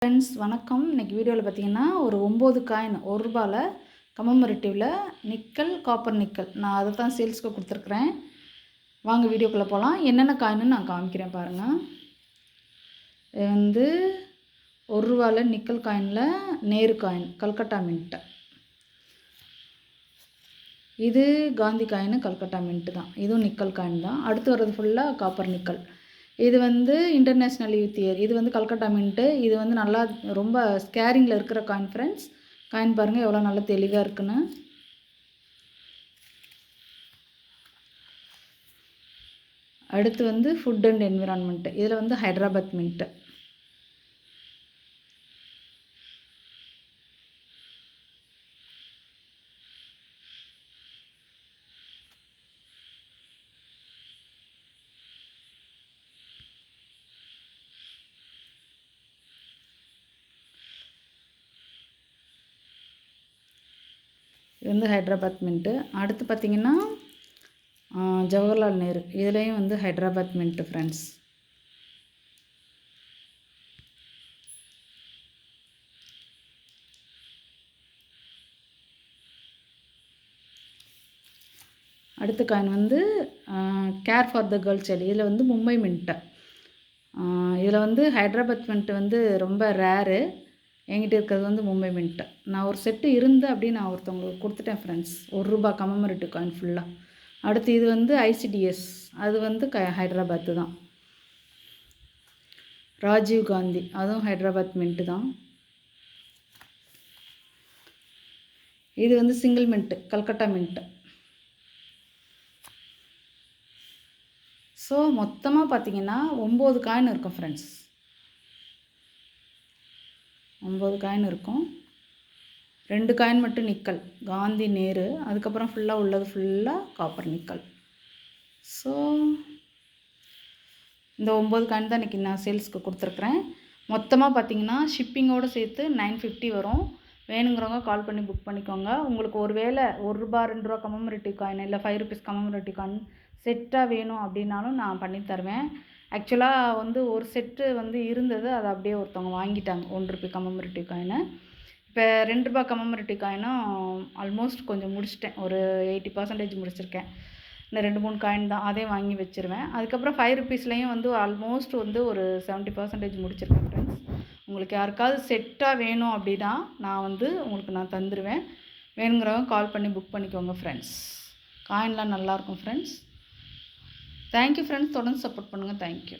Friends வணக்கம். இன்றைக்கி வீடியோவில் பார்த்தீங்கன்னா ஒரு 9 காயின் ₹1 கமமரேட்டிவில் நிக்கல் காப்பர் நிக்கல் நான் அதை தான் சேல்ஸ்க்கு கொடுத்துருக்குறேன். வாங்க வீடியோக்குள்ளே போகலாம். என்னென்ன காயின்னு நான் காமிக்கிறேன் பாருங்கள். இது வந்து ₹1 நிக்கல் காயினில் நேரு காயின் கல்கட்டா மின்ட்டு. இது காந்தி காயின் கல்கட்டா மின்ட்டு தான். இதுவும் நிக்கல் காயின் தான். அடுத்து வர்றது ஃபுல்லாக காப்பர் நிக்கல். இது வந்து இன்டர்நேஷ்னல் யூத் இயர். இது வந்து கல்கட்டா மின்ட்டு. இது வந்து நல்லா ரொம்ப ஸ்கேரிங்கில் இருக்கிற காயின் ஃப்ரெண்ட்ஸ். காயின் பாருங்கள் எவ்வளோ நல்லா தெளிவாக இருக்குன்னு. அடுத்து வந்து ஃபுட் அண்ட் என்விரான்மெண்ட்டு. இதில் வந்து ஹைதராபாத் மின்ட்டு. இது வந்து ஹைதராபாத் மின்ட்டு. அடுத்து பார்த்திங்கன்னா ஜவஹர்லால் நேரு. இதுலேயும் வந்து ஹைதராபாத் மின்ட்டு ஃப்ரெண்ட்ஸ். அடுத்த காயின் வந்து care for the girl child. இதில் வந்து மும்பை மின்ட்டு. இதில் வந்து ஹைதராபாத் மின்ட்டு வந்து ரொம்ப ரேரு. என்கிட்ட இருக்கிறது வந்து மும்பை மின்ட்டு. நான் ஒரு செட்டு இருந்து அப்படின்னு நான் ஒருத்தவங்களுக்கு கொடுத்துட்டேன் ஃப்ரெண்ட்ஸ். ₹1 கமமரேட்டிவ் காயின் ஃபுல்லாக. அடுத்து இது வந்து ஐசிடிஎஸ். அது வந்து ஹைதராபாத்து தான். ராஜீவ் காந்தி அதுவும் ஹைதராபாத் மின்ட்டு தான். இது வந்து single mint Calcutta mint. So மொத்தமாக பார்த்திங்கன்னா 9 காயின் இருக்கும் ஃப்ரெண்ட்ஸ். 9 காயின் இருக்கும். 2 காயின் மட்டும் நிக்கல் காந்தி நேரு. அதுக்கப்புறம் ஃபுல்லாக உள்ளது ஃபுல்லாக காப்பர் நிக்கல். ஸோ இந்த 9 காயின் தான் இன்றைக்கி நான் சேல்ஸ்க்கு கொடுத்துருக்குறேன். மொத்தமாக பார்த்திங்கன்னா ஷிப்பிங்கோடு சேர்த்து 950 வரும். வேணுங்கிறவங்க கால் பண்ணி புக் பண்ணிக்கோங்க. உங்களுக்கு ஒரு வேளை ₹1 ₹2 கமமரேட்டிவ் காயின் இல்லை ₹5 கமமரேட்டிவ் காயின் செட்டாக வேணும் அப்படின்னாலும் நான் பண்ணி தருவேன். ஆக்சுவலாக வந்து ஒரு செட்டு வந்து இருந்தது, அதை அப்படியே ஒருத்தவங்க வாங்கிட்டாங்க ₹1 கமமரேட்டிவ் காயினை. இப்போ ₹2 கமமரேட்டிவ் காயினும் ஆல்மோஸ்ட் கொஞ்சம் முடிச்சிட்டேன். ஒரு 80% முடிச்சிருக்கேன். இந்த 2-3 காயின் தான், அதே வாங்கி வச்சுருவேன். அதுக்கப்புறம் ₹5லேயும் வந்து ஆல்மோஸ்ட் வந்து ஒரு 70% முடிச்சிருக்கேன் ஃப்ரெண்ட்ஸ். உங்களுக்கு யாருக்காவது செட்டாக வேணும் அப்படின்னா நான் வந்து உங்களுக்கு நான் தந்துடுவேன். வேணுங்கிறவங்க கால் பண்ணி புக் பண்ணிக்கோங்க ஃப்ரெண்ட்ஸ். காயின்லாம் நல்லாயிருக்கும் ஃப்ரெண்ட்ஸ். Thank you friends. தொடர்ந்து சப்போர்ட் பண்ணுங்கள். தேங்க்யூ.